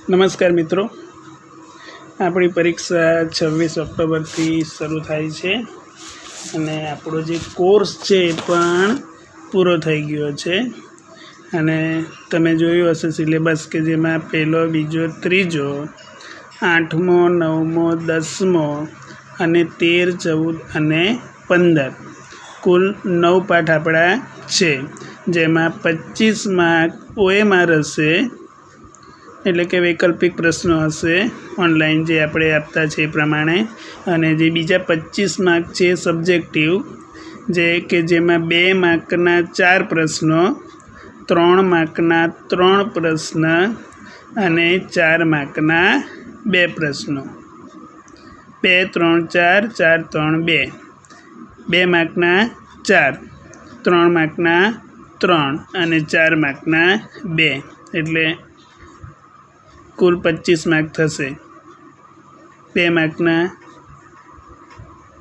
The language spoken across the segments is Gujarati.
નમસ્કાર મિત્રો, આપણી પરીક્ષા 26 ઓક્ટોબરથી શરૂ થાય છે અને આપણો જે કોર્સ છે એ પણ પૂરો થઈ ગયો છે. અને તમે જોયું હશે સિલેબસ કે જેમાં પહેલો, બીજો, ત્રીજો, 8મો, 9મો, 10મો અને 13, 14 અને 15 કુલ 9 પાઠ આપણા છે, જેમાં 25 માર્ક OMR હશે, એટલે કે વૈકલ્પિક પ્રશ્નો હશે ઓનલાઈન જે આપણે આપતા છે એ પ્રમાણે. અને જે બીજા 25 માર્ક છે સબ્જેક્ટિવ, કે જેમાં 2 માર્કના 4 પ્રશ્નો, 3 માર્કના 3 પ્રશ્ન અને 4 માર્કના 2 પ્રશ્નો. 2, 3, 4, 4, 3, 2. 2 માર્કના 4, 3 માર્કના 3 અને 4 માર્કના 2, એટલે કુલ 25 માર્ક થશે. 2 માર્કના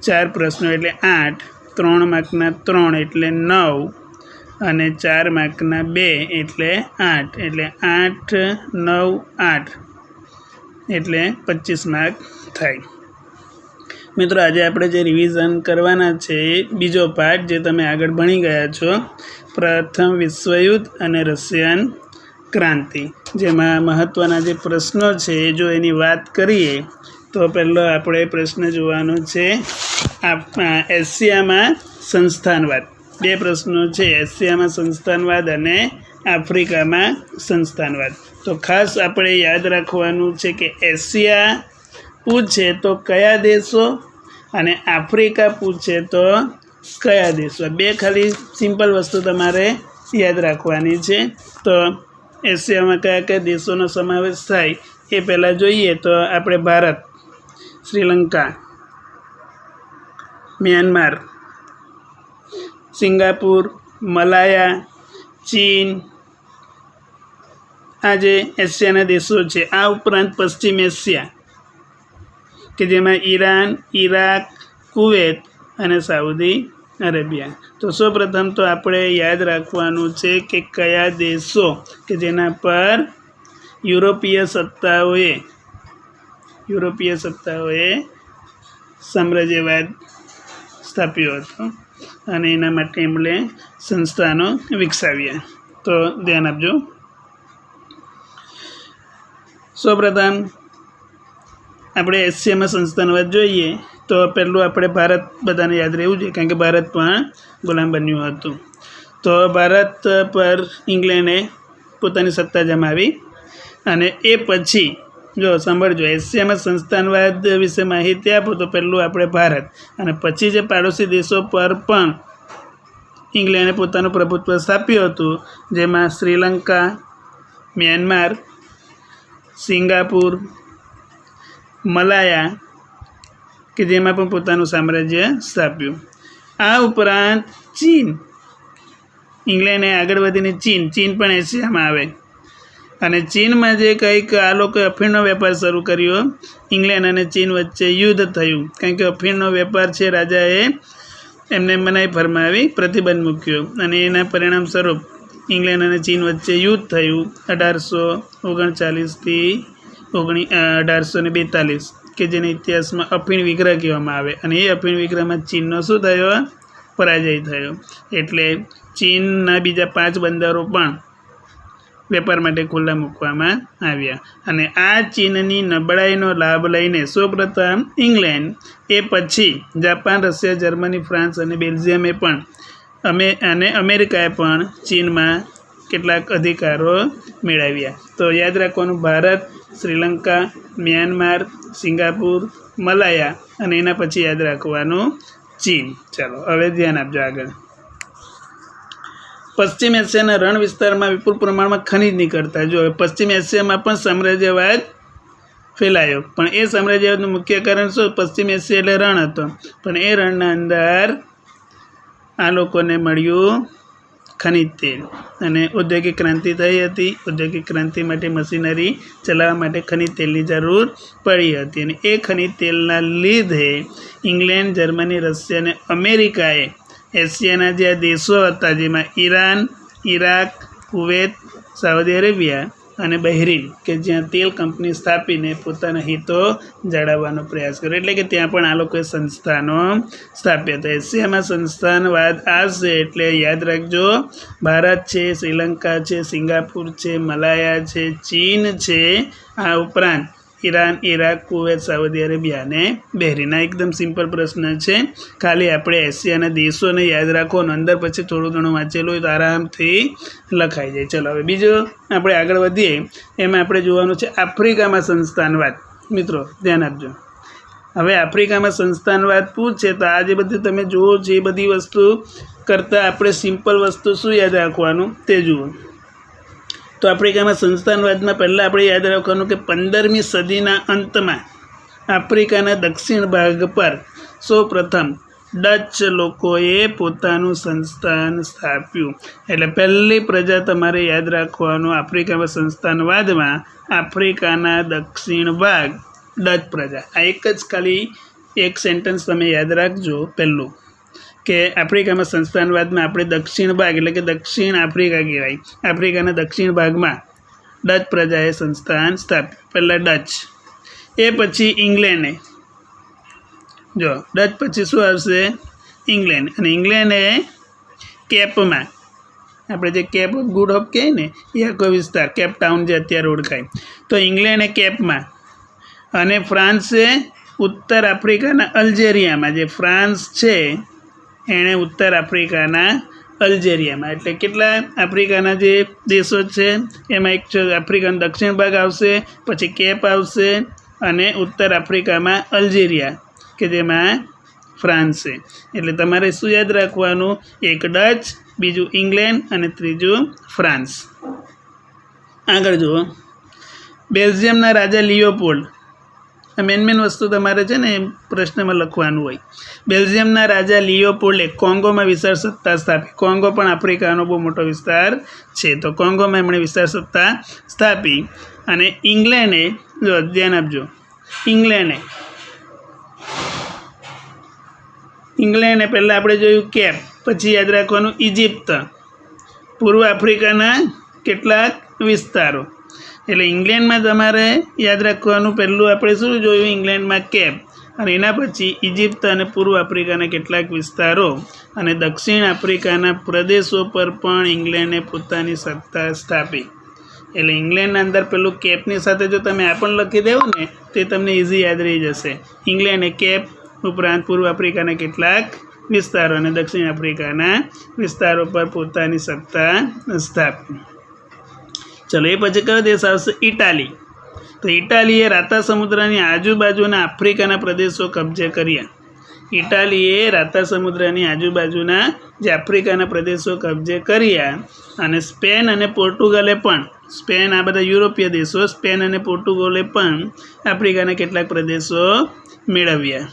4 પ્રશ્નો એટલે 8, 3 માર્કના 3 એટલે 9 અને 4 માર્કના 2 એટલે 8, એટલે 8, 9, 8 એટલે 25 માર્ક થાય. મિત્રો, આજે આપણે જે રિવિઝન કરવાના છે એ બીજો પાઠ, જે તમે આગળ ભણી ગયા છો, પ્રથમ વિશ્વયુદ્ધ અને રશિયન ક્રાંતિ. જેમાં મહત્ત્વના જે પ્રશ્નો છે જો એની વાત કરીએ તો પહેલો આપણે પ્રશ્ન જોવાનો છે એશિયામાં સંસ્થાનવાદ. 2 પ્રશ્નો છે, એશિયામાં સંસ્થાનવાદ અને આફ્રિકામાં સંસ્થાનવાદ. તો ખાસ આપણે યાદ રાખવાનું છે કે એશિયા પૂછે તો કયા દેશો અને આફ્રિકા પૂછે તો કયા દેશો. 2 ખાલી સિમ્પલ વસ્તુ તમારે યાદ રાખવાની છે. તો એશિયામાં કયા કયા દેશોનો સમાવેશ થાય એ પહેલાં જોઈએ તો આપણે Bharat, Sri Lanka, Myanmar, Singapore, Malaya, ચીન, આ જે એશિયાના દેશો છે. આ ઉપરાંત પશ્ચિમ એશિયા, કે જેમાં ઈરાન, ઈરાક, કુવેત અને સાઉદી અરેબિયા. તો સૌપ્રથમ તો આપણે યાદ રાખવાનું છે કે કયા દેશો કે જેના પર યુરોપીય સત્તાઓએ સામ્રાજ્યવાદ સ્થાપ્યો હતો અને એના માટે એમણે સંસ્થાનો વિકસાવ્યા. તો ધ્યાન આપજો. સૌપ્રથમ આપણે એશિયામાં સંસ્થાનવાદ જોઈએ તો પહેલું આપણે ભારત બધાને યાદ રહેવું જોઈએ, કારણ કે ભારત પણ ગુલામ બન્યું હતું. તો ભારત પર ઇંગ્લેન્ડે પોતાની સત્તા જમાવી અને એ પછી જો સાંભળજો, એશિયામાં સંસ્થાનવાદ વિશે માહિતી આપો તો પહેલું આપણે ભારત, અને પછી જે પાડોશી દેશો પર પણ ઇંગ્લેન્ડે પોતાનું પ્રભુત્વ સ્થાપ્યું હતું, જેમાં શ્રીલંકા, મ્યાનમાર, સિંગાપુર, મલાયા, કે જેમાં પણ પોતાનું સામ્રાજ્ય સ્થાપ્યું. આ ઉપરાંત ચીન, ઇંગ્લેન્ડે આગળ વધીને ચીન પણ એશિયામાં આવે. અને ચીનમાં જે કંઈક આ લોકોએ અફીણનો વેપાર શરૂ કર્યો, ઇંગ્લેન્ડ અને ચીન વચ્ચે યુદ્ધ થયું, કારણ કે અફીણનો વેપાર છે રાજાએ એમને મનાઈ ફરમાવી, પ્રતિબંધ મૂક્યો, અને એના પરિણામ સ્વરૂપ ઇંગ્લેન્ડ અને ચીન વચ્ચે યુદ્ધ થયું 1839થી 1842, કે જેને ઇતિહાસમાં અફીણ વિગ્રહ કહેવામાં આવે. અને એ અફીણ વિગ્રહમાં ચીનનો શું થયો? પરાજય થયો. એટલે ચીનના બીજા 5 બંદરો પણ વેપાર માટે ખુલ્લા મૂકવામાં આવ્યા. અને આ ચીનની નબળાઈનો લાભ લઈને સૌપ્રથમ ઇંગ્લેન્ડ, એ પછી જાપાન, રશિયા, જર્મની, ફ્રાન્સ અને બેલ્જિયમે પણ અને અમેરિકાએ પણ ચીનમાં કેટલાક અધિકારો મેળવ્યા. તો યાદ રાખવાનું, Bharat, Sri Lanka, Myanmar, Singapore, Malaya અને એના પછી યાદ રાખવાનું ચીન. ચાલો હવે ધ્યાન આપજો આગળ. પશ્ચિમ એશિયાના રણ વિસ્તારમાં વિપુલ પ્રમાણમાં ખનિજ નીકળતા. જો પશ્ચિમ એશિયામાં પણ સામ્રાજ્યવાદ ફેલાયો, પણ એ સામ્રાજ્યવાદનું મુખ્ય કારણ શું? પશ્ચિમ એશિયા એટલે રણ હતો, પણ એ રણના અંદર આ લોકોને મળ્યું ખનિજ તેલ, અને ઔદ્યોગિક ક્રાંતિ થઈ હતી. ઔદ્યોગિક ક્રાંતિ માટે મશીનરી ચલાવવા માટે ખનિજ તેલની જરૂર પડી હતી, અને એ ખનિજ તેલના લીધે ઇંગ્લેન્ડ, જર્મની, રશિયા અને અમેરિકાએ એશિયાના જે દેશો હતા, જેમાં Iran, Iraq, Kuwait, Saudi Arabia અને બહેરીન કે જ્યાં તેલ કંપની સ્થાપીને પોતાના હિતો જાળવવાનો પ્રયાસ કર્યો, એટલે કે ત્યાં પણ આ લોકોએ સંસ્થાનો સ્થાપ્યા હતા. એશિયામાં સંસ્થાનવાદ આવશે એટલે યાદ રાખજો, ભારત છે, શ્રીલંકા છે, સિંગાપુર છે, મલાયા છે, ચીન છે, આ ઉપરાંત Iran, Iraq, Kuwait, Saudi Arabia અને બહેરીન. આ એકદમ સિમ્પલ પ્રશ્ન છે, ખાલી આપણે એશિયાના દેશોને યાદ રાખવાનું, અંદર પછી થોડું ઘણું વાંચેલું હોય તો આરામથી લખાઈ જાય. ચલો હવે બીજું આપણે આગળ વધીએ. એમાં આપણે જોવાનું છે આફ્રિકામાં સંસ્થાનવાદ. મિત્રો ધ્યાન આપજો. હવે આફ્રિકામાં સંસ્થાનવાદ પૂછે તો આ જે બધું તમે જુઓ છો એ બધી વસ્તુ કરતાં આપણે સિમ્પલ વસ્તુ શું યાદ રાખવાનું તે જુઓ. તો આફ્રિકામાં સંસ્થાનવાદમાં પહેલાં આપણે યાદ રાખવાનું કે 15મી સદીના અંતમાં આફ્રિકાના દક્ષિણ ભાગ પર સૌપ્રથમ ડચ લોકોએ પોતાનું સંસ્થાન સ્થાપ્યું. એટલે પહેલી પ્રજા તમારે યાદ રાખવાનું આફ્રિકામાં સંસ્થાનવાદમાં આફ્રિકાના દક્ષિણ ભાગ ડચ પ્રજા. આ એક જ ખાલી એક સેન્ટેન્સ તમે યાદ રાખજો પહેલું, કે આફ્રિકામાં સંસ્થાનવાદમાં આપણે દક્ષિણ ભાગ એટલે કે દક્ષિણ આફ્રિકા કહેવાય, આફ્રિકાના દક્ષિણ ભાગમાં ડચ પ્રજાએ સંસ્થાન સ્થાપ્યું. પહેલાં ડચ, એ પછી ઇંગ્લેન્ડે, જો ડચ પછી શું આવશે ઇંગ્લેન્ડ, અને ઇંગ્લેન્ડે કેપમાં, આપણે જે કેપ ઓફ ગુડ હોપ કહીએ ને એ આખો વિસ્તાર કેપ ટાઉન જે અત્યારે ઓળખાય, તો ઇંગ્લેન્ડે કેપમાં, અને ફ્રાન્સે ઉત્તર આફ્રિકાના અલ્જેરિયામાં, જે ફ્રાન્સ છે એણે ઉત્તર આફ્રિકાના અલ્જેરિયામાં, એટલે કેટલા આફ્રિકાના જે દેશો છે એમાં એક આફ્રિકાનો દક્ષિણ ભાગ આવશે, પછી કેપ આવશે, અને ઉત્તર આફ્રિકામાં અલ્જેરિયા કે જેમાં ફ્રાન્સ છે. એટલે તમારે શું યાદ રાખવાનું, એક ડચ, બીજું ઇંગ્લેન્ડ અને ત્રીજું ફ્રાન્સ. આગળ જુઓ, બેલ્જિયમના રાજા લિયોપોલ્ડ, આ મેન વસ્તુ તમારે છે ને પ્રશ્નમાં લખવાનું હોય. બેલ્જિયમના રાજા લિયોપોલ્ડે કોંગોમાં વિશાળ સત્તા સ્થાપી. કોંગો પણ આફ્રિકાનો બહુ મોટો વિસ્તાર છે, તો કોંગોમાં એમણે વિશાળ સત્તા સ્થાપી. અને ઇંગ્લેન્ડે, જો ધ્યાન આપજો, ઇંગ્લેન્ડે પહેલાં આપણે જોયું કેપ, પછી યાદ રાખવાનું ઇજિપ્ત, પૂર્વ આફ્રિકાના કેટલાક વિસ્તારો. એટલે ઇંગ્લેન્ડમાં તમારે યાદ રાખવાનું પહેલું આપણે શું જોયું, ઇંગ્લેન્ડમાં કેપ, અને એના પછી ઇજિપ્ત અને પૂર્વ આફ્રિકાના કેટલાક વિસ્તારો, અને દક્ષિણ આફ્રિકાના પ્રદેશો પર પણ ઇંગ્લેન્ડે પોતાની સત્તા સ્થાપી. એટલે ઇંગ્લેન્ડના અંદર પેલું કેપની સાથે જો તમે આ પણ લખી દેવો ને તે તમને ઇઝી યાદ રહી જશે. ઇંગ્લેન્ડે કેપ ઉપરાંત પૂર્વ આફ્રિકાના કેટલાક વિસ્તારો અને દક્ષિણ આફ્રિકાના વિસ્તારો પર પોતાની સત્તા સ્થાપી. ચલો એ પછી કયો દેશ આવશે, ઇટાલી. તો ઇટાલીએ રાતા સમુદ્રની આજુબાજુના આફ્રિકાના પ્રદેશો કબજે કર્યા. ઇટાલીએ રાતા સમુદ્રની આજુબાજુના જે આફ્રિકાના પ્રદેશો કબજે કર્યા. અને સ્પેન અને પોર્ટુગલે પણ, સ્પેન આ બધા યુરોપીય દેશો, સ્પેન અને પોર્ટુગલે પણ આફ્રિકાના કેટલાક પ્રદેશો મેળવ્યા.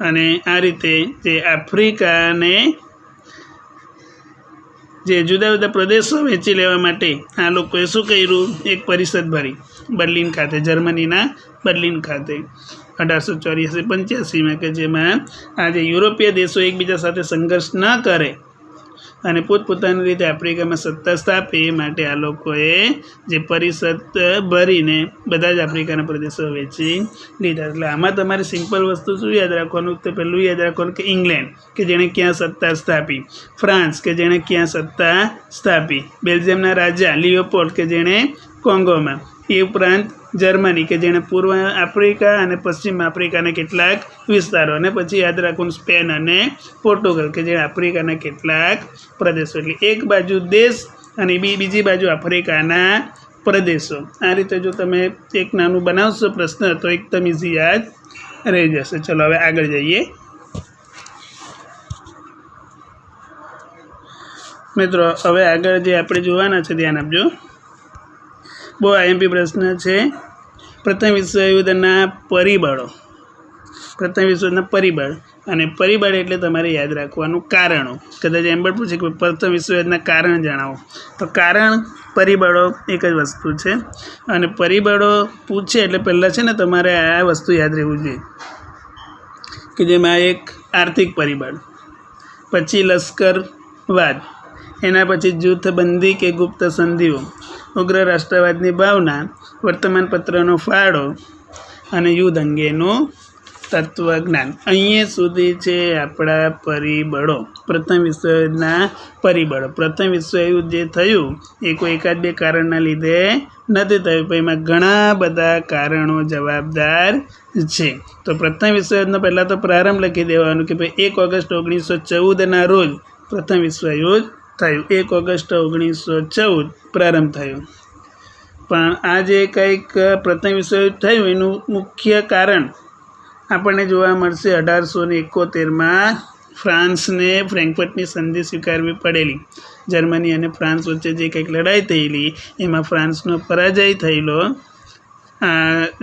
અને આ રીતે જે આફ્રિકાને જે જુદા જુદા પ્રદેશો વહેંચી લેવા માટે આ લોકોએ શું કર્યું, એક પરિષદ ભરી બર્લિન ખાતે, જર્મનીના બર્લિન ખાતે 1884-85માં, કે જેમાં આ જે યુરોપીય દેશો એકબીજા સાથે સંઘર્ષ ન કરે અને પોતપોતાની રીતે આફ્રિકામાં સત્તા સ્થાપે એ માટે આ લોકોએ જે પરિષદ ભરીને બધા જ આફ્રિકાના પ્રદેશો વહેંચી લીધા. એટલે આમાં તમારે સિમ્પલ વસ્તુ શું યાદ રાખવાનું, તો પહેલું યાદ રાખવાનું કે ઇંગ્લેન્ડ કે જેણે ક્યાં સત્તા સ્થાપી, ફ્રાન્સ કે જેણે ક્યાં સત્તા સ્થાપી, બેલ્જિયમના રાજા લિયોપોલ્ડ કે જેણે કોંગોમાં, એ ઉપરાંત જર્મની કે જેણે પૂર્વ આફ્રિકા અને પશ્ચિમ આફ્રિકાના કેટલાક વિસ્તારો, અને પછી યાદ રાખવાનું સ્પેન અને પોર્ટુગલ કે જેણે આફ્રિકાના કેટલાક પ્રદેશો. એટલે એક બાજુ દેશ અને બીજી બાજુ આફ્રિકાના પ્રદેશો. આ રીતે જો તમે એક નાનું બનાવશો પ્રશ્ન તો એકદમ ઇઝી યાદ રહી જશે. ચલો હવે આગળ જઈએ. મિત્રો હવે આગળ જે આપણે જોવાના છે ધ્યાન આપજો, બહુ આઈએમપી પ્રશ્ન છે. પ્રથમ વિશ્વયુદ્ધના પરિબળો, પ્રથમ વિશ્વયુદ્ધના પરિબળ, અને પરિબળ એટલે તમારે યાદ રાખવાનું કારણો. કદાચ એમ પણ પૂછે કે પ્રથમ વિશ્વયુદ્ધના કારણ જણાવો, તો કારણ પરિબળો એક જ વસ્તુ છે. અને પરિબળો પૂછે એટલે પહેલાં છે ને તમારે આ વસ્તુ યાદ રહેવું જોઈએ કે જેમાં એક આર્થિક પરિબળ, પછી લશ્કરવાદ, એના પછી જૂથબંધી કે ગુપ્ત સંધિઓ, ઉગ્ર રાષ્ટ્રવાદની ભાવના, વર્તમાનપત્રનો ફાળો અને યુદ્ધ અંગેનું તત્વજ્ઞાન. અહીંયા સુધી છે આપણા પરિબળો, પ્રથમ વિશ્વયુદ્ધના પરિબળો. પ્રથમ વિશ્વયુદ્ધ જે થયું એ કોઈ એકાદ બે કારણના લીધે નથી થયું, પણ એમાં ઘણા બધા કારણો જવાબદાર છે. તો પ્રથમ વિશ્વયુદ્ધનો પહેલાં તો પ્રારંભ લખી દેવાનું કે ભાઈ 1 ઓગસ્ટ 1914ના રોજ પ્રથમ વિશ્વયુદ્ધ થયું. 1 ઓગસ્ટ 1914 પ્રારંભ થયું. પણ આ જે કંઈક પ્રથમ વિશ્વયુદ્ધ થયું એનું મુખ્ય કારણ આપણને જોવા મળશે 1871માં ફ્રાન્સને ફ્રેન્કફર્ટની સંધિ સ્વીકારવી પડેલી. જર્મની અને ફ્રાન્સ વચ્ચે જે કંઈક લડાઈ થયેલી એમાં ફ્રાન્સનો પરાજય થયેલો.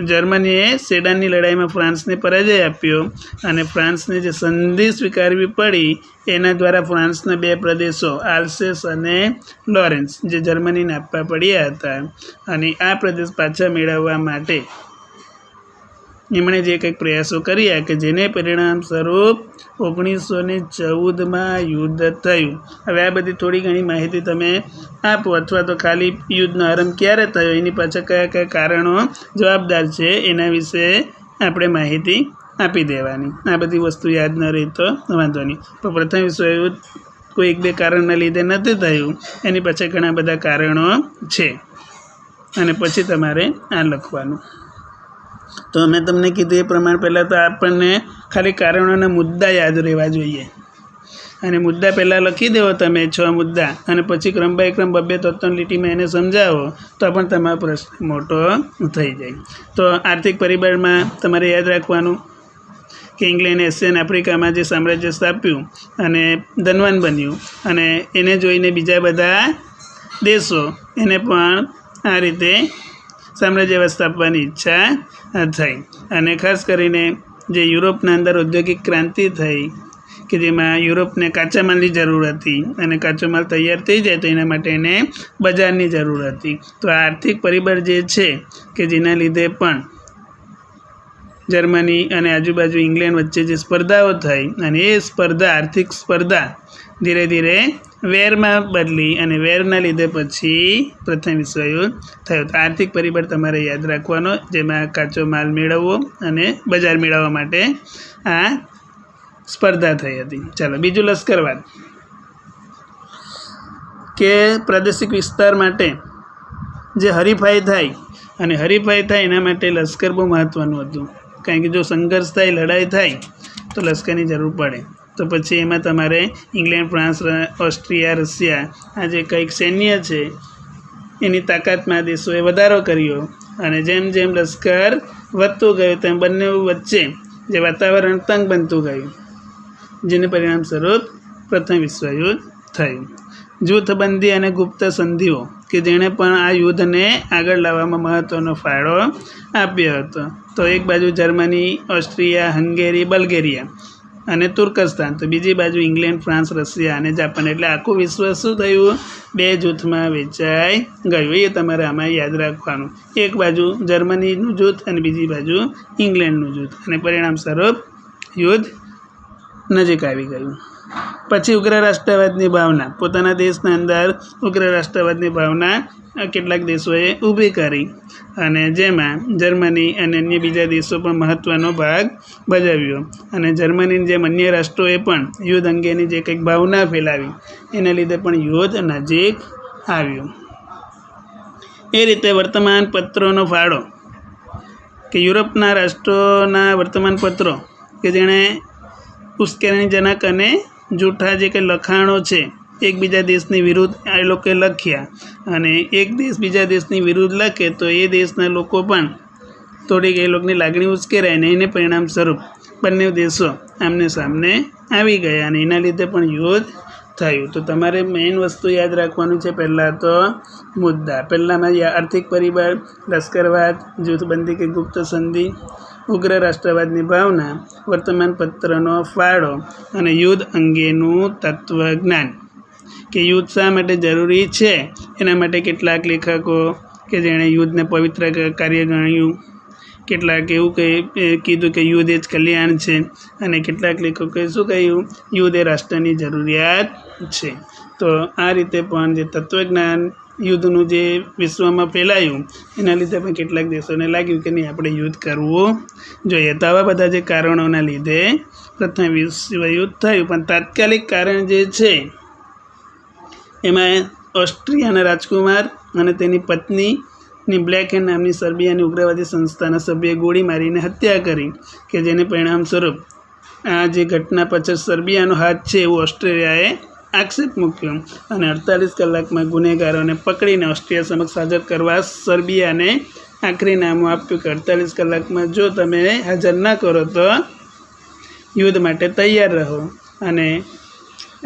જર્મનીએ સેડાનની લડાઈમાં ફ્રાન્સને પરાજય આપ્યો અને ફ્રાન્સને જે સંધિ સ્વીકારવી પડી એના દ્વારા ફ્રાન્સના 2 પ્રદેશો આલ્સેસ અને લોરેન્સ જે જર્મનીને આપવા પડ્યા હતા, અને આ પ્રદેશ પાછા મેળવવા માટે એમણે જે કંઈક પ્રયાસો કર્યા કે જેને પરિણામ સ્વરૂપ 1914માં યુદ્ધ થયું. હવે આ બધી થોડી ઘણી માહિતી તમે આપો, અથવા તો ખાલી યુદ્ધનો આરંભ ક્યારે થયો, એની પાછળ કયા કયા કારણો જવાબદાર છે એના વિશે આપણે માહિતી આપી દેવાની. આ બધી વસ્તુ યાદ ન રહી તો વાંધો નહીં, પણ પ્રથમ વિશ્વયુદ્ધ કોઈ 1-2 કારણના લીધે નથી થયું, એની પાછળ ઘણા બધા કારણો છે, અને પછી તમારે આ લખવાનું. તો મેં તમને કીધું એ પ્રમાણે પહેલાં તો આપણને ખાલી કારણોના મુદ્દા યાદ રહેવા જોઈએ, અને મુદ્દા પહેલાં લખી દેવો તમે 6 મુદ્દા, અને પછી ક્રમ બાય ક્રમ 2-3 લીટીમાં એને સમજાવો તો પણ તમારો પ્રશ્ન મોટો થઈ જાય. તો આર્થિક પરિબળમાં તમારે યાદ રાખવાનું કે ઇંગ્લેન્ડ એશિયન આફ્રિકામાં જે સામ્રાજ્ય સ્થાપ્યું અને ધનવાન બન્યું, અને એને જોઈને બીજા બધા દેશો એને પણ આ રીતે સામ્રાજ્ય સ્થાપવાની ઈચ્છા થઈ. અને ખાસ કરીને જે યુરોપના અંદર ઔદ્યોગિક ક્રાંતિ થઈ કે જેમાં યુરોપને કાચા માલની જરૂર હતી, અને કાચો માલ તૈયાર થઈ જાય તો એના માટે એને બજારની જરૂર હતી. તો આ આર્થિક પરિબળ જે છે કે જેના લીધે પણ જર્મની અને આજુબાજુ ઇંગ્લેન્ડ વચ્ચે જે સ્પર્ધાઓ થઈ, અને એ સ્પર્ધા આર્થિક સ્પર્ધા ધીરે ધીરે વેરમાં બદલી, અને વેરના લીધે પછી પ્રથમ વિશ્વયુદ્ધ થયું. તો આર્થિક પરિબળ તમારે યાદ રાખવાનો, જેમાં કાચો માલ મેળવવો અને બજાર મેળવવા માટે આ સ્પર્ધા થઈ હતી. ચાલો બીજું લશ્કરવાદ, કે પ્રાદેશિક વિસ્તાર માટે જે હરીફાઈ થાય, અને હરીફાઈ થાય એના માટે લશ્કર બહુ મહત્ત્વનું હતું, કારણ કે જો સંઘર્ષ થાય, લડાઈ થાય તો લશ્કરની જરૂર પડે. તો પછી એમાં તમારે ઇંગ્લેન્ડ, ફ્રાન્સ, ઓસ્ટ્રિયા, રશિયા આ જે કંઈક સૈન્ય છે એની તાકાતમાં દેશોએ વધારો કર્યો, અને જેમ જેમ લશ્કર વધતું ગયું તેમ બંને વચ્ચે જે વાતાવરણ તંગ બનતું ગયું, જેને પરિણામ સ્વરૂપ પ્રથમ વિશ્વયુદ્ધ થયું. જૂથબંધી અને ગુપ્ત સંધિઓ કે જેણે પણ આ યુદ્ધને આગળ લાવવામાં મહત્ત્વનો ફાળો આપ્યો હતો. તો એક બાજુ જર્મની, ઓસ્ટ્રિયા, હંગેરી, બલ્ગેરિયા અને તુર્કસ્તાન, તો બીજી બાજુ ઇંગ્લેન્ડ, ફ્રાન્સ, રશિયા અને જાપાન. એટલે આખું વિશ્વ શું થયું? 2 જૂથમાં વેચાઈ ગયું. એ તમારે આમાં યાદ રાખવાનું. એક બાજુ જર્મનીનું જૂથ અને બીજી બાજુ ઇંગ્લેન્ડનું જૂથ, અને પરિણામ સ્વરૂપ યુદ્ધ નજીક આવી ગયું. પછી ઉગ્ર રાષ્ટ્રવાદની ભાવના, પોતાના દેશના અંદર ઉગ્ર રાષ્ટ્રવાદની ભાવના કેટલાક દેશોએ ઊભી કરી, અને જેમાં જર્મની અને અન્ય બીજા દેશો પણ મહત્ત્વનો ભાગ ભજવ્યો. અને જર્મનીની જેમ અન્ય રાષ્ટ્રોએ પણ યુદ્ધ અંગેની જે કંઈક ભાવના ફેલાવી, એના લીધે પણ યુદ્ધ નજીક આવ્યું. એ રીતે વર્તમાનપત્રોનો ફાળો, કે યુરોપના રાષ્ટ્રોના વર્તમાનપત્રો કે જેણે ઉશ્કેરણીજનક અને જૂઠા જે કંઈ લખાણો છે એકબીજા દેશની વિરુદ્ધ એ લોકોએ લખ્યા, અને એક દેશ બીજા દેશની વિરુદ્ધ લખે તો એ દેશના લોકો પણ થોડીક એ લોકોની લાગણી ઉશ્કેરાય, ને એને પરિણામ સ્વરૂપ બંને દેશો આમને સામને આવી ગયા, અને એના લીધે પણ યુદ્ધ થયું. તો તમારે મેઇન વસ્તુ યાદ રાખવાનું છે પહેલાં તો મુદ્દા. પહેલાંમાં આર્થિક પરિબળ, લશ્કરવાદ, જૂથબંધી કે ગુપ્ત સંધિ, ઉગ્ર રાષ્ટ્રવાદની ભાવના, વર્તમાનપત્રનો ફાળો અને યુદ્ધ અંગેનું તત્વજ્ઞાન. કે યુદ્ધ શા માટે જરૂરી છે એના માટે કેટલાક લેખકો કે જેણે યુદ્ધને પવિત્ર કાર્ય ગણ્યું, કેટલાક એવું કીધું કે યુદ્ધ એ જ કલ્યાણ છે, અને કેટલાક લેખકોએ શું કહ્યું? યુદ્ધ એ રાષ્ટ્રની જરૂરિયાત છે. તો આ રીતે પણ જે તત્વજ્ઞાન યુદ્ધનું જે વિશ્વમાં ફેલાયું એના લીધે પણ કેટલાક દેશોને લાગ્યું કે નહીં, આપણે યુદ્ધ કરવું જોઈએ. તો આવા બધા જે કારણોના લીધે પ્રથમ વિશ્વયુદ્ધ થયું. પણ તાત્કાલિક કારણ જે છે એમાં ઓસ્ટ્રિયાના રાજકુમાર અને તેની પત્નીની બ્લેક હેન્ડ નામની સર્બિયાની ઉગ્રવાદી સંસ્થાના સભ્યએ ગોળી મારીને હત્યા કરી, કે જેને પરિણામ સ્વરૂપ આ જે ઘટના પાછળ સર્બિયાનો હાથ છે એવું ઓસ્ટ્રેલિયાએ આક્ષેપ મૂક્યો અને 48 કલાકમાં ગુનેગારોને પકડીને ઓસ્ટ્રેલિયા સમક્ષ હાજર કરવા સર્બિયાને આખરી નામું આપ્યું કે 48 કલાકમાં જો તમે હાજર ના કરો તો યુદ્ધ માટે તૈયાર રહો. અને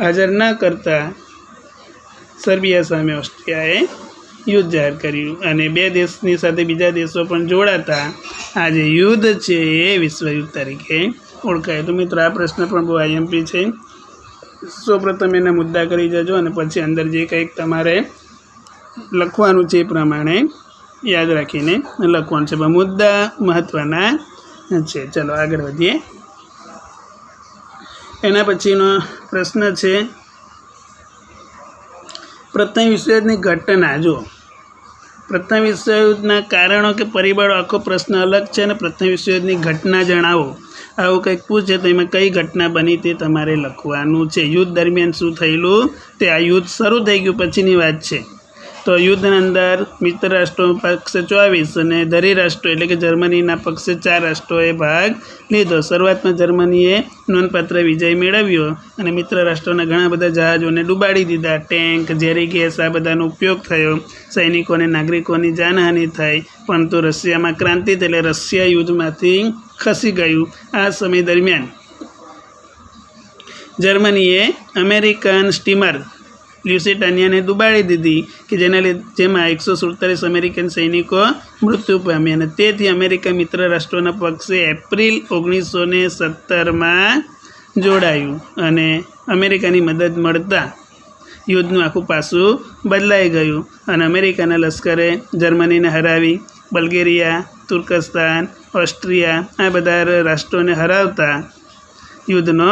હાજર ના કરતા સર્બિયા સામે ઓસ્ટ્રિયાએ યુદ્ધ જાહેર કર્યું અને 2 દેશની સાથે બીજા દેશો પણ જોડાતા આ જે યુદ્ધ છે એ વિશ્વયુદ્ધ તરીકે ઓળખાય. તો મિત્રો આ પ્રશ્ન પણ બહુ આઈએમપી છે. સૌપ્રથમ એના મુદ્દા કરી જજો અને પછી અંદર જે કંઈક તમારે લખવાનું છે એ પ્રમાણે યાદ રાખીને લખવાનું છે. મુદ્દા મહત્ત્વના છે. ચલો આગળ વધીએ. એના પછીનો પ્રશ્ન છે પ્રથમ વિશ્વયુદ્ધની ઘટના. જો પ્રથમ વિશ્વયુદ્ધના કારણો કે પરિબળો આખો પ્રશ્ન અલગ છે અને પ્રથમ વિશ્વયુદ્ધની ઘટના જણાવો આવું કંઈક પૂછે તો એમાં કઈ ઘટના બની તે તમારે લખવાનું છે. યુદ્ધ દરમિયાન શું થયેલું તે આ યુદ્ધ શરૂ થઈ ગયું પછીની વાત છે. તો યુદ્ધની અંદર મિત્ર રાષ્ટ્રો પક્ષે 24 અને ધરી રાષ્ટ્રો એટલે કે જર્મનીના પક્ષે 4 રાષ્ટ્રોએ ભાગ લીધો. શરૂઆતમાં જર્મનીએ નોંધપાત્ર વિજય મેળવ્યો અને મિત્ર રાષ્ટ્રોના ઘણા બધા જહાજોને ડૂબાડી દીધા. ટેન્ક, ઝેરી ગેસ આ બધાનો ઉપયોગ થયો. સૈનિકો અને નાગરિકોની જાનહાનિ થઈ. પરંતુ રશિયામાં ક્રાંતિ થઈ એટલે રશિયા યુદ્ધમાંથી ખસી ગયું. આ સમય દરમિયાન જર્મનીએ અમેરિકન સ્ટીમર લ્યુસિટાનિયાને ડૂબાડી દીધી કે જેમાં 147 અમેરિકન સૈનિકો મૃત્યુ પામ્યા અને તેથી અમેરિકા મિત્ર રાષ્ટ્રોના પક્ષે એપ્રિલ 1917માં જોડાયું અને અમેરિકાની મદદ મળતા યુદ્ધનું આખું પાસું બદલાઈ ગયું અને અમેરિકાના લશ્કરે જર્મનીને હરાવી બલ્ગેરિયા, તુર્કસ્તાન, ઓસ્ટ્રિયા આ બધા રાષ્ટ્રોને હરાવતા યુદ્ધનો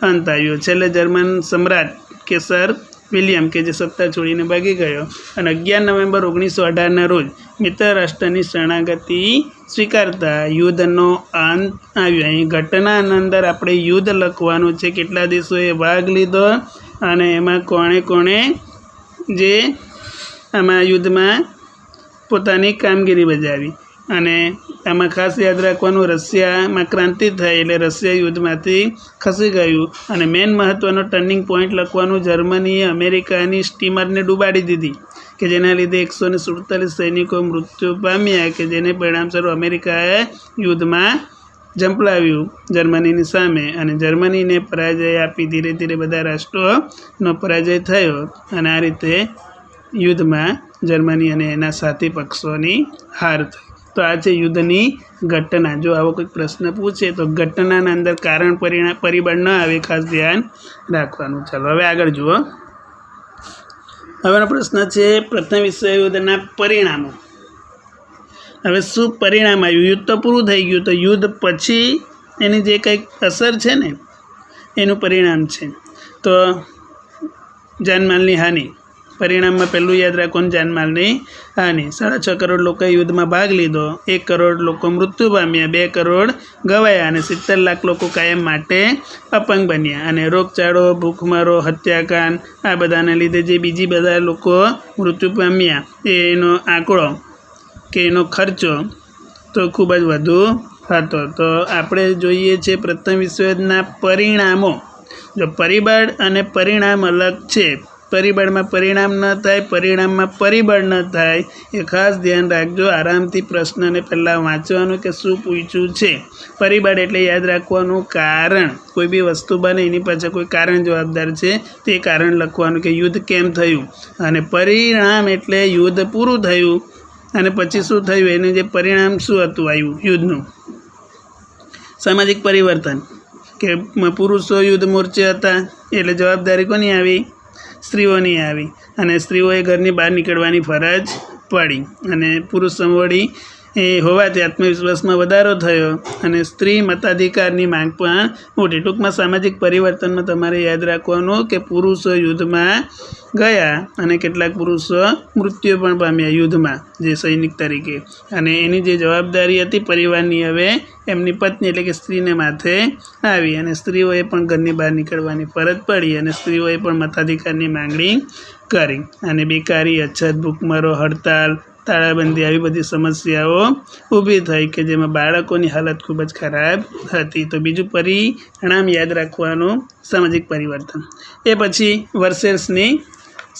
અંત આવ્યો. છેલ્લે જર્મન સમ્રાટ કેસર વિલિયમ કે જે સત્તા છોડીને ભાગી ગયો અને 11 નવેમ્બર 1918ના રોજ મિત્ર રાષ્ટ્રની શરણાગતિ સ્વીકારતા યુદ્ધનો અંત આવ્યો. અહીં ઘટનાના અંદર આપણે યુદ્ધ લખવાનું છે, કેટલા દેશોએ ભાગ લીધો અને એમાં કોણે કોણે જે આમાં યુદ્ધમાં પોતાની કામગીરી બજાવી. અને આમાં ખાસ યાદ રાખવાનું રશિયામાં ક્રાંતિ થઈ એટલે રશિયા યુદ્ધમાંથી ખસી ગયું અને મેઇન મહત્ત્વનો ટર્નિંગ પોઈન્ટ લખવાનું જર્મનીએ અમેરિકાની સ્ટીમરને ડૂબાડી દીધી કે જેના લીધે 147 સૈનિકો મૃત્યુ પામ્યા કે જેને પરિણામસ્વરૂપ અમેરિકાએ યુદ્ધમાં ઝંપલાવ્યું જર્મનીની સામે અને જર્મનીને પરાજય આપી ધીરે ધીરે બધા રાષ્ટ્રોનો પરાજય થયો અને આ રીતે યુદ્ધમાં જર્મની અને એના સાથી પક્ષોની હાર થઈ. તો આ છે યુદ્ધની ઘટના. જો આવો કોઈ પ્રશ્ન પૂછે તો ઘટનાના અંદર કારણ પરિબળ ન આવે ખાસ ધ્યાન રાખવાનું. ચાલો હવે આગળ જુઓ. હવેનો પ્રશ્ન છે પ્રથમ વિશ્વયુદ્ધના પરિણામો. હવે શું પરિણામ આવ્યું? યુદ્ધ તો પૂરું થઈ ગયું, તો યુદ્ધ પછી એની જે કંઈક અસર છે ને એનું પરિણામ છે. તો જાનમાલની હાનિ. પરિણામમાં પહેલું યાદ રાખવાનું જાનમાલની હાનિ. 6.5 કરોડ લોકોએ યુદ્ધમાં ભાગ લીધો. 1 કરોડ લોકો મૃત્યુ પામ્યા, 2 કરોડ ગવાયા અને 70 લાખ લોકો કાયમ માટે અપંગ બન્યા. અને રોગચાળો, ભૂખમરો, હત્યાકાંડ આ બધાને લીધે જે બીજી બધા લોકો મૃત્યુ પામ્યા એનો આંકડો કે એનો ખર્ચો તો ખૂબ જ વધુ હતો. તો આપણે જોઈએ છે પ્રથમ વિશ્વયુદ્ધના પરિણામો. જો પરિબળ અને પરિણામ અલગ છે, પરિબળમાં પરિણામ ન થાય, પરિણામમાં પરિબળ ન થાય એ ખાસ ધ્યાન રાખજો. આરામથી પ્રશ્નને પહેલાં વાંચવાનું કે શું પૂછ્યું છે. પરિબળ એટલે યાદ રાખવાનું કારણ. કોઈ બી વસ્તુ બને એની પાછળ કોઈ કારણ જવાબદાર છે તે કારણ લખવાનું કે યુદ્ધ કેમ થયું. અને પરિણામ એટલે યુદ્ધ પૂરું થયું અને પછી શું થયું એનું જે પરિણામ શું હતું આવ્યું યુદ્ધનું. સામાજિક પરિવર્તન કે પુરુષો યુદ્ધ મોરચે હતા એટલે જવાબદારી કોની આવી? સ્ત્રીઓની આવી અને સ્ત્રીઓએ ઘરની બહાર નીકળવાની ફરજ પડી અને પુરુષ સમવડી એ હોવાથી આત્મવિશ્વાસમાં વધારો થયો અને સ્ત્રી મતાધિકારની માંગ પણ ઉઠી. ટૂંકમાં સામાજિક પરિવર્તનમાં તમારે યાદ રાખવાનું કે પુરુષો યુદ્ધમાં ગયા અને કેટલાક પુરુષો મૃત્યુ પણ પામ્યા યુદ્ધમાં જે સૈનિક તરીકે, અને એની જે જવાબદારી હતી પરિવારની હવે એમની પત્ની એટલે કે સ્ત્રીને માથે આવી, અને સ્ત્રીઓએ પણ ઘરની બહાર નીકળવાની ફરજ પડી અને સ્ત્રીઓએ પણ મતાધિકારની માંગણી કરી. અને બેકારી, અછત, ભૂખમરો, હડતાલ, તાળાબંધી આવી બધી સમસ્યાઓ ઊભી થઈ કે જેમાં બાળકોની હાલત ખૂબ જ ખરાબ હતી. તો બીજું પરિણામ યાદ રાખવાનું સામાજિક પરિવર્તન. એ પછી વર્સેલ્સની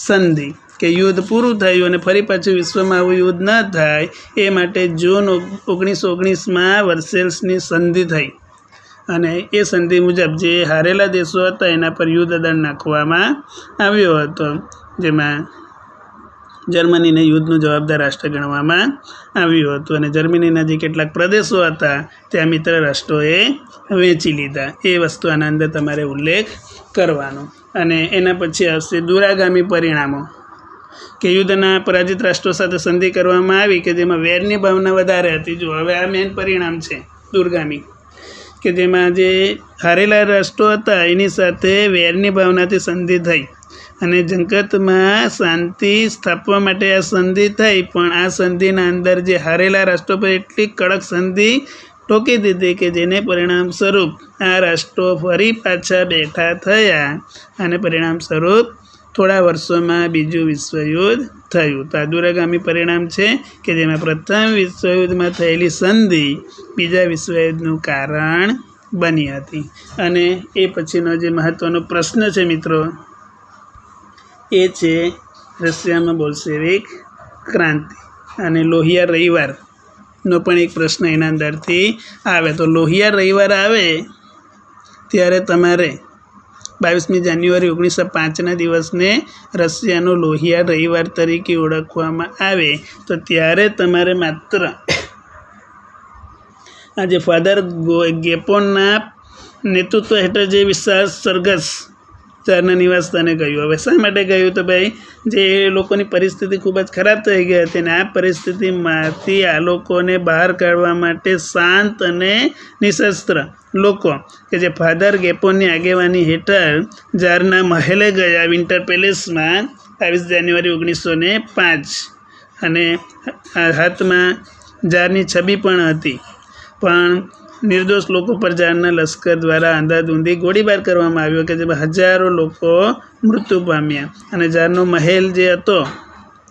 સંધિ કે યુદ્ધ પૂરું થયું અને ફરી પાછું વિશ્વમાં આવું યુદ્ધ ન થાય એ માટે જૂન 1919માં વર્સેલ્સની સંધિ થઈ, અને એ સંધિ મુજબ જે હારેલા દેશો હતા એના પર યુદ્ધ દંડ નાખવામાં આવ્યો હતો, જેમાં જર્મનીને યુદ્ધનું જવાબદાર રાષ્ટ્ર ગણવામાં આવ્યું હતું, અને જર્મનીના જે કેટલાક પ્રદેશો હતા ત્યાં મિત્ર રાષ્ટ્રોએ વેચી લીધા. એ વસ્તુ આના અંદર તમારે ઉલ્લેખ કરવાનો. અને એના પછી આવશે દૂરાગામી પરિણામો કે યુદ્ધના પરાજિત રાષ્ટ્રો સાથે સંધિ કરવામાં આવી કે જેમાં વેરની ભાવના વધારે હતી. જો હવે આ મેઇન પરિણામ છે દૂરગામી, કે જેમાં જે હારેલા રાષ્ટ્રો હતા એની સાથે વેરની ભાવનાથી સંધિ થઈ અને જગતમાં શાંતિ સ્થાપવા માટે આ સંધિ થઈ. પણ આ સંધિના અંદર જે હારેલા રાષ્ટ્રો પર એટલી કડક સંધિ ઠોકી દીધી કે જેને પરિણામ સ્વરૂપ આ રાષ્ટ્રો ફરી પાછા બેઠા થયા અને પરિણામ સ્વરૂપ થોડા વર્ષોમાં બીજું વિશ્વયુદ્ધ થયું. તો આ દૂરગામી પરિણામ છે કે જેમાં પ્રથમ વિશ્વયુદ્ધમાં થયેલી સંધિ બીજા વિશ્વયુદ્ધનું કારણ બની હતી. અને એ પછીનો જે મહત્ત્વનો પ્રશ્ન છે મિત્રો એ છે રશિયામાં બોલ્શેવિક ક્રાંતિ અને લોહિયાર રવિવારનો પણ એક પ્રશ્ન એના અંદરથી આવે. તો લોહિયાર રવિવાર આવે ત્યારે તમારે 22મી જાન્યુઆરી 1905ના દિવસને રશિયાનો લોહિયાર રવિવાર તરીકે ઓળખવામાં આવે. તો ત્યારે તમારે માત્ર આજે ફાધર ગેપોનના નેતૃત્વ હેઠળ જે વિશાળ સરઘસ ચારના નિવાસસ્થાને ગયું. હવે શા માટે ગયું? તો ભાઈ જે લોકોની પરિસ્થિતિ ખૂબ જ ખરાબ થઈ ગઈ હતી અને આ પરિસ્થિતિમાંથી આ લોકોને બહાર કાઢવા માટે શાંત અને નિશસ્ત્ર લોકો કે જે ફાધર ગેપોનની આગેવાની હેઠળ જારના મહેલે ગયા વિન્ટર પેલેસમાં 22 જાન્યુઆરી 1905, અને હાથમાં જારની છબી પણ હતી. પણ નિર્દોષ લોકો પર જારના લશ્કર દ્વારા અંધાધૂંધી ગોળીબાર કરવામાં આવ્યો કે જેમાં હજારો લોકો મૃત્યુ પામ્યા, અને જારનો મહેલ જે હતો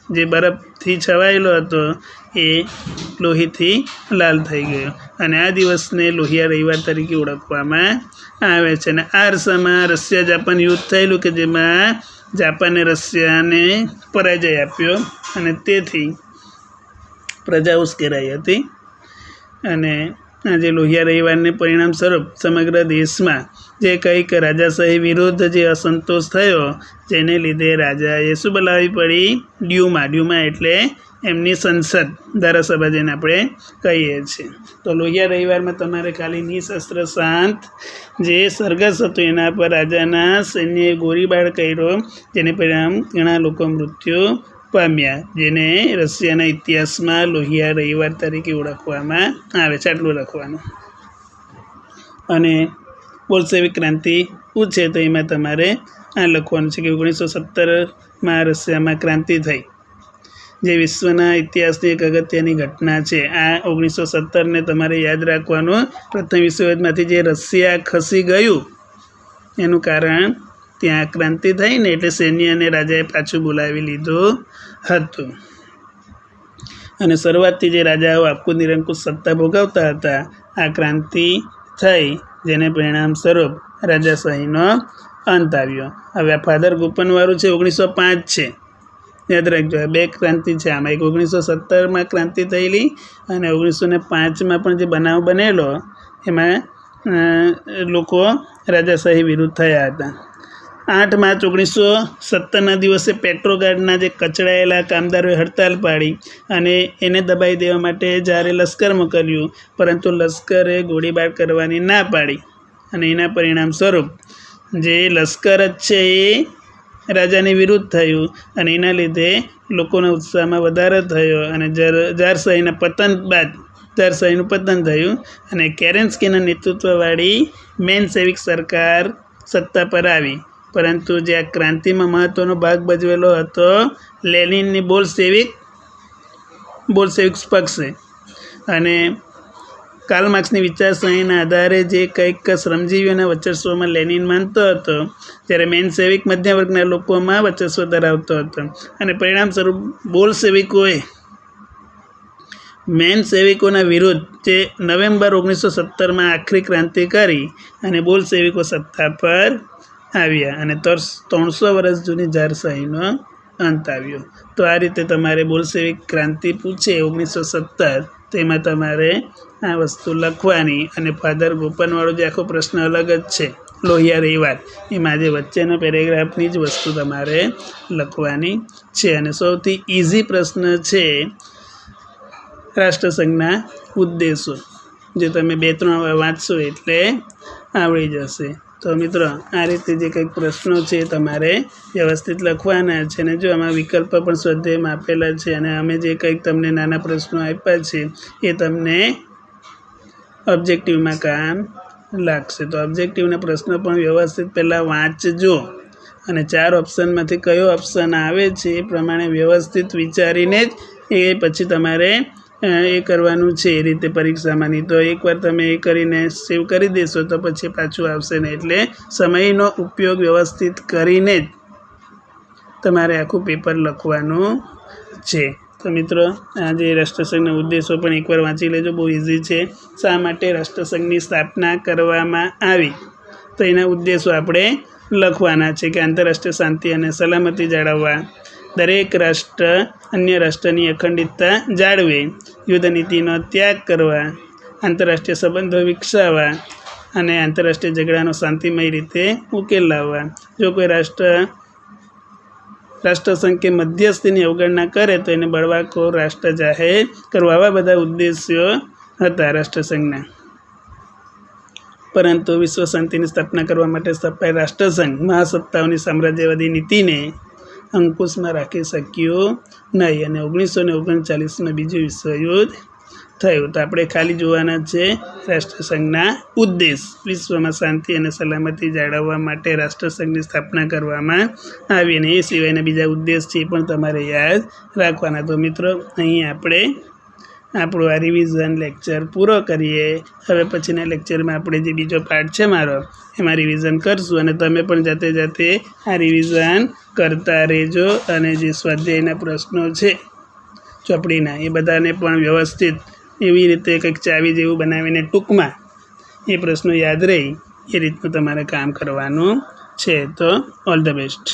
જે બરફથી છવાયેલો હતો એ લોહીથી લાલ થઈ ગયો. અને આ દિવસને લોહિયા રવિવાર તરીકે ઓળખવામાં આવે છે. અને આ અરસામાં રશિયા જાપાન યુદ્ધ થયેલું કે જેમાં જાપાને રશિયાને પરાજય આપ્યો અને તેથી પ્રજા ઉશ્કેરાઈ હતી. અને આજે લોહિયા રવિવારને પરિણામ સ્વરૂપ સમગ્ર દેશમાં જે કંઈક રાજાશાહી વિરુદ્ધ જે અસંતોષ થયો જેને લીધે રાજાએ શું બોલાવવી પડી? ડ્યુમા. ડ્યુમા એટલે એમની સંસદ, ધારાસભા જેને આપણે કહીએ છીએ. તો લોહિયા રવિવારમાં તમારે ખાલી નિશસ્ત્ર શાંત જે સરઘસ હતું એના પર રાજાના સૈન્યએ ગોળીબાર કર્યો જેને પરિણામ ઘણા લોકો મૃત્યુ પામ્યા, જેને રશિયાના ઇતિહાસમાં લોહિયા રવિવાર તરીકે ઓળખવામાં આવે છે. આટલું લખવાનું. અને બોલ્શેવિક ક્રાંતિ પૂછે તો એમાં તમારે આ લખવાનું છે કે 1917માં રશિયામાં ક્રાંતિ થઈ જે વિશ્વના ઇતિહાસની એક અગત્યની ઘટના છે. આ 1917ને તમારે યાદ રાખવાનું. પ્રથમ વિશ્વયુદ્ધમાંથી જે રશિયા ખસી ગયું એનું કારણ ત્યાં ક્રાંતિ થઈ ને એટલે સૈન્ય અને રાજાએ પાછું બોલાવી લીધું હતું. અને શરૂઆતથી જે રાજાઓ આપખુદ નિરંકુશ સત્તા ભોગવતા હતા આ ક્રાંતિ થઈ જેને પરિણામ સ્વરૂપ રાજાશાહીનો અંત આવ્યો. હવે આ ફાધર ગોપનવાળું છે 1905 છે, યાદ રાખજો. બે ક્રાંતિ છે આમાં, એક 1917માં ક્રાંતિ થયેલી અને 1905માં પણ જે બનાવ બનેલો એમાં લોકો રાજાશાહી વિરુદ્ધ થયા હતા. 8 માર્ચ 1917ના દિવસે પેટ્રોગાર્ડના જે કચડાયેલા કામદારોએ હડતાલ પાડી અને એને દબાઈ દેવા માટે જ્યારે લશ્કર મોકલ્યું, પરંતુ લશ્કરે ગોળીબાર કરવાની ના પાડી અને એના પરિણામ સ્વરૂપ જે લશ્કર જ છે એ રાજાની વિરુદ્ધ થયું અને એના લીધે લોકોના ઉત્સાહમાં વધારો થયો અને જારશાહીના પતન બાદ જારશાહીનું પતન થયું અને કેરેન્સ્કીના નેતૃત્વવાળી મેનસેવિક સરકાર સત્તા પર આવી. પરંતુ જે આ ક્રાંતિમાં મહત્ત્વનો ભાગ ભજવેલો હતો લેનિનની બોલ્શેવિક પક્ષે અને કાર્લ માર્ક્સની વિચારસરણીના આધારે જે કંઈક શ્રમજીવીઓના વર્ચસ્વમાં લેનિન માનતો હતો, ત્યારે મેનસેવિક મધ્યમ વર્ગના લોકોમાં વર્ચસ્વ ધરાવતો હતો અને પરિણામ સ્વરૂપ બોલ્શેવિકોએ મેનસેવિકોના વિરુદ્ધ જે નવેમ્બર 1917માં આખરી ક્રાંતિ કરી અને બોલ્શેવિકો સત્તા પર આવ્યા અને 300 વર્ષ જૂની જારશાહીનો અંત આવ્યો. તો આ રીતે તમારે બોલ્શેવિક ક્રાંતિ પૂછે 1917, તેમાં તમારે આ વસ્તુ લખવાની અને ફાધર ગોપનવાળો જે આખો પ્રશ્ન અલગ જ છે લોહિયા રવિવાર, એમાં જે વચ્ચેનો પેરેગ્રાફની જ વસ્તુ તમારે લખવાની છે. અને સૌથી ઇઝી પ્રશ્ન છે રાષ્ટ્રસંઘના ઉદ્દેશો, જે તમે 2-3 વાર વાંચશો એટલે આવડી જશે. તો મિત્રો આ રીતે જે કંઈક પ્રશ્નો છે તમારે વ્યવસ્થિત લખવાના છે. અને જો આમાં વિકલ્પ પણ સ્વાધ્યાયમાં આપેલા છે અને અમે જે કંઈક તમને નાના પ્રશ્નો આપ્યા છે એ તમને ઓબ્જેક્ટિવમાં કામ લાગશે. તો ઓબ્જેક્ટિવના પ્રશ્નો પણ વ્યવસ્થિત પહેલાં વાંચજો અને 4 ઓપ્શનમાંથી કયો ઓપ્શન આવે છે એ પ્રમાણે વ્યવસ્થિત વિચારીને જ એ પછી તમારે એ કરવાનું છે એ રીતે પરીક્ષામાં. નહીં તો એકવાર તમે એ કરીને સેવ કરી દેશો તો પછી પાછું આવશે ને. એટલે સમયનો ઉપયોગ વ્યવસ્થિત કરીને જ તમારે આખું પેપર લખવાનું છે. તો મિત્રો આ જે રાષ્ટ્રસંઘના ઉદ્દેશો પણ એકવાર વાંચી લેજો, બહુ ઇઝી છે. શા માટે રાષ્ટ્રસંઘની સ્થાપના કરવામાં આવી, તો એના ઉદ્દેશો આપણે લખવાના છે કે આંતરરાષ્ટ્રીય શાંતિ અને સલામતી જાળવવા, દરેક રાષ્ટ્ર અન્ય રાષ્ટ્રની અખંડિતતા જાળવે, યુદ્ધ નીતિનો ત્યાગ કરવા, આંતરરાષ્ટ્રીય સંબંધો વિકસાવવા અને આંતરરાષ્ટ્રીય ઝઘડાનો શાંતિમય રીતે ઉકેલ લાવવા. જો કોઈ રાષ્ટ્રસંઘ કે મધ્યસ્થીની અવગણના કરે તો એને બળવાખોર રાષ્ટ્ર જાહેર કરવા. આવા બધા ઉદ્દેશ્યો હતા રાષ્ટ્રસંઘના. પરંતુ વિશ્વ શાંતિની સ્થાપના કરવા માટે સ્થપાયેલ રાષ્ટ્રસંઘ મહાસત્તાઓની સામ્રાજ્યવાદી નીતિને અંકુશમાં રાખી શક્યું નહીં અને 1939માં બીજું વિશ્વયુદ્ધ થયું. તો આપણે ખાલી જોવાના છે રાષ્ટ્રસંઘના ઉદ્દેશ. વિશ્વમાં શાંતિ અને સલામતી જાળવવા માટે રાષ્ટ્રસંઘની સ્થાપના કરવામાં આવી અને એ સિવાયના બીજા ઉદ્દેશ છે એ પણ તમારે યાદ રાખવાના. તો મિત્રો અહીં આપણે આપણો આ રિવિઝન લેક્ચર પૂરો કરીએ. હવે પછીના લેક્ચરમાં આપણે જે બીજો પાર્ટ છે મારો એમાં રિવિઝન કરશું અને તમે પણ જાતે આ રિવિઝન કરતા રહેજો. અને જે સ્વાધ્યાયના પ્રશ્નો છે ચોપડીના એ બધાને પણ વ્યવસ્થિત એવી રીતે કંઈક ચાવી જેવું બનાવીને ટૂંકમાં એ પ્રશ્નો યાદ રહે એ રીતનું તમારે કામ કરવાનું છે. તો ઓલ ધ બેસ્ટ.